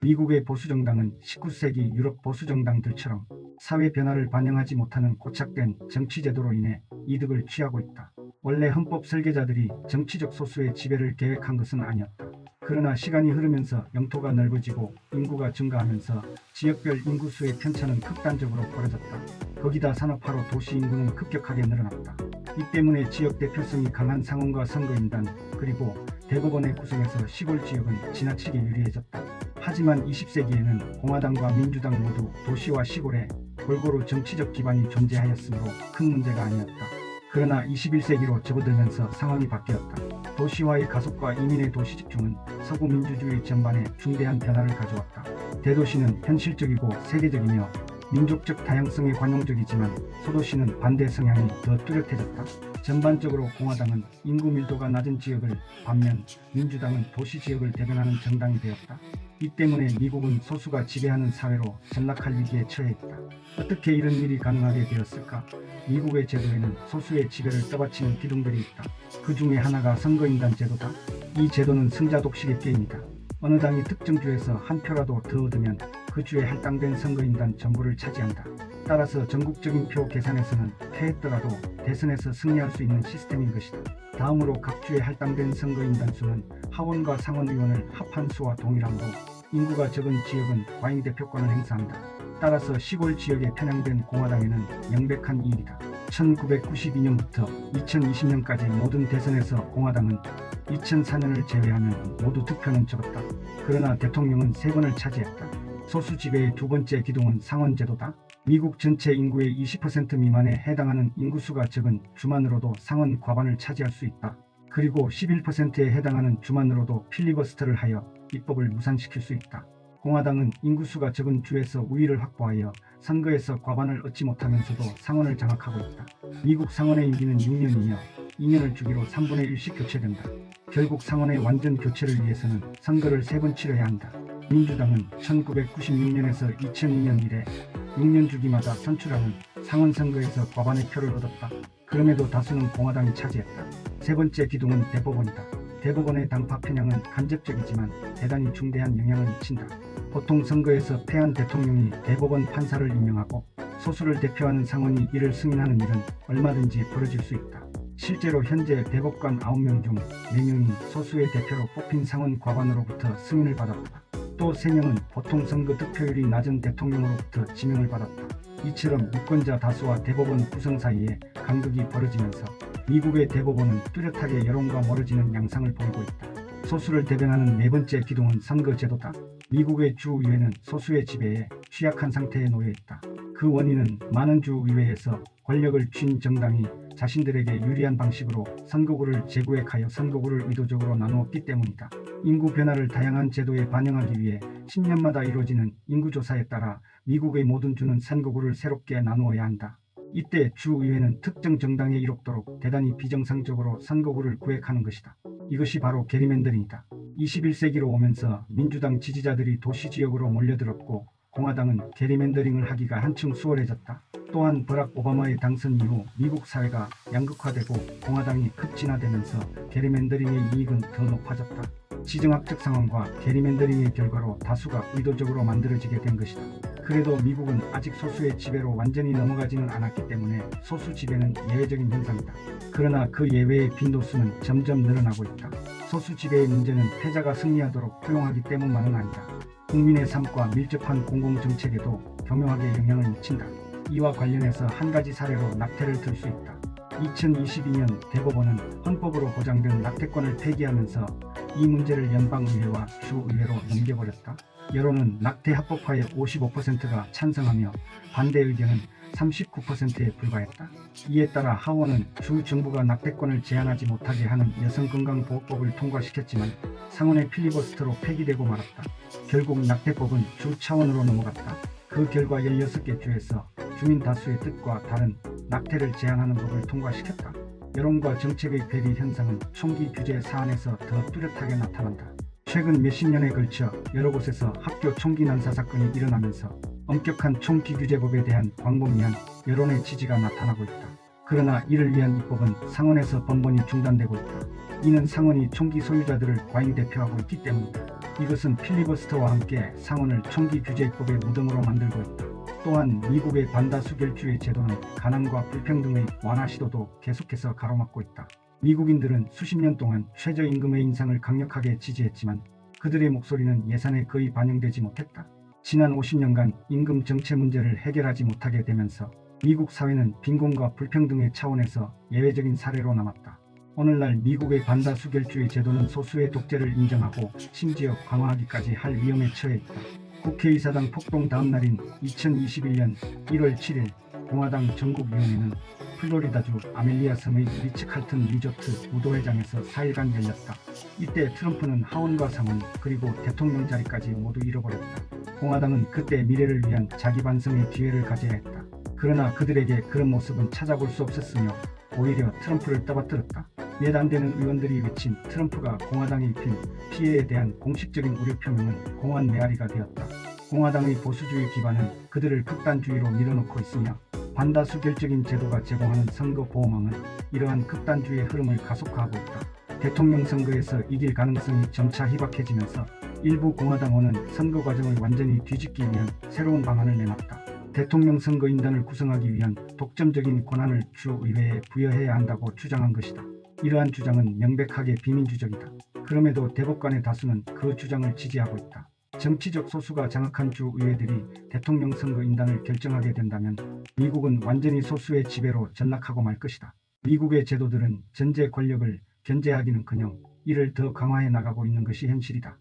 미국의 보수정당은 19세기 유럽 보수정당들처럼 사회 변화를 반영하지 못하는 고착된 정치제도로 인해 이득을 취하고 있다. 원래 헌법 설계자들이 정치적 소수의 지배를 계획한 것은 아니었다. 그러나 시간이 흐르면서 영토가 넓어지고 인구가 증가하면서 지역별 인구수의 편차는 극단적으로 벌어졌다. 거기다 산업화로 도시 인구는 급격하게 늘어났다. 이 때문에 지역 대표성이 강한 상원과 선거인단 그리고 대법원의 구성에서 시골 지역은 지나치게 유리해졌다. 하지만 20세기에는 공화당과 민주당 모두 도시와 시골에 골고루 정치적 기반이 존재하였으므로 큰 문제가 아니었다. 그러나 21세기로 접어들면서 상황이 바뀌었다. 도시화의 가속과 이민의 도시 집중은 서구 민주주의 전반에 중대한 변화를 가져왔다. 대도시는 현실적이고 세계적이며 민족적 다양성에 관용적이지만 소도시는 반대 성향이 더 뚜렷해졌다. 전반적으로 공화당은 인구 밀도가 낮은 지역을, 반면 민주당은 도시 지역을 대변하는 정당이 되었다. 이 때문에 미국은 소수가 지배하는 사회로 전락할 위기에 처해있다. 어떻게 이런 일이 가능하게 되었을까? 미국의 제도에는 소수의 지배를 떠받치는 기둥들이 있다. 그 중에 하나가 선거인단 제도다. 이 제도는 승자 독식의 게임이다. 어느 당이 특정 주에서 한 표라도 더 얻으면 그 주에 할당된 선거인단 전부를 차지한다. 따라서 전국적인 표 계산에서는 패했더라도 대선에서 승리할 수 있는 시스템인 것이다. 다음으로 각 주에 할당된 선거인단 수는 하원과 상원 의원을 합한 수와 동일하므로 인구가 적은 지역은 과잉 대표권을 행사한다. 따라서 시골 지역에 편향된 공화당에는 명백한 이익이다. 1992년부터 2020년까지 모든 대선에서 공화당은 2004년을 제외하면 모두 득표는 적었다. 그러나 대통령은 3번을 차지했다. 소수 지배의 두 번째 기둥은 상원제도다. 미국 전체 인구의 20% 미만에 해당하는 인구수가 적은 주만으로도 상원 과반을 차지할 수 있다. 그리고 11%에 해당하는 주만으로도 필리버스터를 하여 입법을 무산시킬 수 있다. 공화당은 인구수가 적은 주에서 우위를 확보하여 선거에서 과반을 얻지 못하면서도 상원을 장악하고 있다. 미국 상원의 임기는 6년이며 2년을 주기로 3분의 1씩 교체된다. 결국 상원의 완전 교체를 위해서는 선거를 3번 치러야 한다. 민주당은 1996년에서 2002년 이래 6년 주기마다 선출하는 상원 선거에서 과반의 표를 얻었다. 그럼에도 다수는 공화당이 차지했다. 세 번째 기둥은 대법원이다. 대법원의 당파 편향은 간접적이지만 대단히 중대한 영향을 미친다. 보통 선거에서 패한 대통령이 대법원 판사를 임명하고 소수를 대표하는 상원이 이를 승인하는 일은 얼마든지 벌어질 수 있다. 실제로 현재 대법관 9명 중 4명이 소수의 대표로 뽑힌 상원 과반으로부터 승인을 받았다. 또 3명은 보통 선거 득표율이 낮은 대통령으로부터 지명을 받았다. 이처럼 유권자 다수와 대법원 구성 사이에 간극이 벌어지면서 미국의 대법원은 뚜렷하게 여론과 멀어지는 양상을 보이고 있다. 소수를 대변하는 네 번째 기둥은 선거제도다. 미국의 주의회는 소수의 지배에 취약한 상태에 놓여 있다. 그 원인은 많은 주의회에서 권력을 쥔 정당이 자신들에게 유리한 방식으로 선거구를 재구획하여 선거구를 의도적으로 나누었기 때문이다. 인구 변화를 다양한 제도에 반영하기 위해 10년마다 이루어지는 인구조사에 따라 미국의 모든 주는 선거구를 새롭게 나누어야 한다. 이때 주의회는 특정 정당에 이롭도록 대단히 비정상적으로 선거구를 구획하는 것이다. 이것이 바로 게리맨더링이다. 21세기로 오면서 민주당 지지자들이 도시 지역으로 몰려들었고 공화당은 게리맨더링을 하기가 한층 수월해졌다. 또한 버락 오바마의 당선 이후 미국 사회가 양극화되고 공화당이 급진화되면서 게리맨더링의 이익은 더 높아졌다. 지정학적 상황과 게리맨더링의 결과로 다수가 의도적으로 만들어지게 된 것이다. 그래도 미국은 아직 소수의 지배로 완전히 넘어가지는 않았기 때문에 소수 지배는 예외적인 현상이다. 그러나 그 예외의 빈도수는 점점 늘어나고 있다. 소수 지배의 문제는 패자가 승리하도록 허용하기 때문만은 아니다. 국민의 삶과 밀접한 공공정책에도 교묘하게 영향을 미친다. 이와 관련해서 한 가지 사례로 낙태를 들 수 있다. 2022년 대법원은 헌법으로 보장된 낙태권을 폐기하면서 이 문제를 연방의회와 주의회로 넘겨버렸다. 여론은 낙태 합법화에 55%가 찬성하며 반대 의견은 39%에 불과했다. 이에 따라 하원은 주 정부가 낙태권을 제한하지 못하게 하는 여성건강보호법을 통과시켰지만 상원의 필리버스터로 폐기되고 말았다. 결국 낙태법은 주 차원으로 넘어갔다. 그 결과 16개 주에서 주민 다수의 뜻과 다른 낙태를 제한하는 법을 통과시켰다. 여론과 정책의 괴리 현상은 총기 규제 사안에서 더 뚜렷하게 나타난다. 최근 몇십 년에 걸쳐 여러 곳에서 학교 총기 난사 사건이 일어나면서 엄격한 총기 규제법에 대한 광범위한 여론의 지지가 나타나고 있다. 그러나 이를 위한 입법은 상원에서 번번이 중단되고 있다. 이는 상원이 총기 소유자들을 과잉 대표하고 있기 때문이다. 이것은 필리버스터와 함께 상원을 총기 규제법의 무덤으로 만들고 있다. 또한 미국의 반다수결주의 제도는 가난과 불평등의 완화 시도도 계속해서 가로막고 있다. 미국인들은 수십 년 동안 최저임금의 인상을 강력하게 지지했지만 그들의 목소리는 예산에 거의 반영되지 못했다. 지난 50년간 임금 정체 문제를 해결하지 못하게 되면서 미국 사회는 빈곤과 불평등의 차원에서 예외적인 사례로 남았다. 오늘날 미국의 반다수결주의 제도는 소수의 독재를 인정하고 심지어 강화하기까지 할 위험에 처해 있다. 국회의사당 폭동 다음 날인 2021년 1월 7일 공화당 전국위원회는 플로리다주 아멜리아 섬의 리츠 칼튼 리조트 우도회장에서 4일간 열렸다. 이때 트럼프는 하원과 상원 그리고 대통령 자리까지 모두 잃어버렸다. 공화당은 그때 미래를 위한 자기 반성의 기회를 가져야 했다. 그러나 그들에게 그런 모습은 찾아볼 수 없었으며 오히려 트럼프를 떠받들었다. 몇 안 되는 의원들이 외친 트럼프가 공화당에 입힌 피해에 대한 공식적인 우려 표명은 공안 메아리가 되었다. 공화당의 보수주의 기반은 그들을 극단주의로 밀어넣고 있으며 반다수결적인 제도가 제공하는 선거 보호망은 이러한 극단주의의 흐름을 가속화하고 있다. 대통령 선거에서 이길 가능성이 점차 희박해지면서 일부 공화당원은 선거 과정을 완전히 뒤집기 위한 새로운 방안을 내놨다. 대통령 선거인단을 구성하기 위한 독점적인 권한을 주의회에 부여해야 한다고 주장한 것이다. 이러한 주장은 명백하게 비민주적이다. 그럼에도 대법관의 다수는 그 주장을 지지하고 있다. 정치적 소수가 장악한 주의회들이 대통령 선거인단을 결정하게 된다면 미국은 완전히 소수의 지배로 전락하고 말 것이다. 미국의 제도들은 전제 권력을 견제하기는커녕 이를 더 강화해 나가고 있는 것이 현실이다.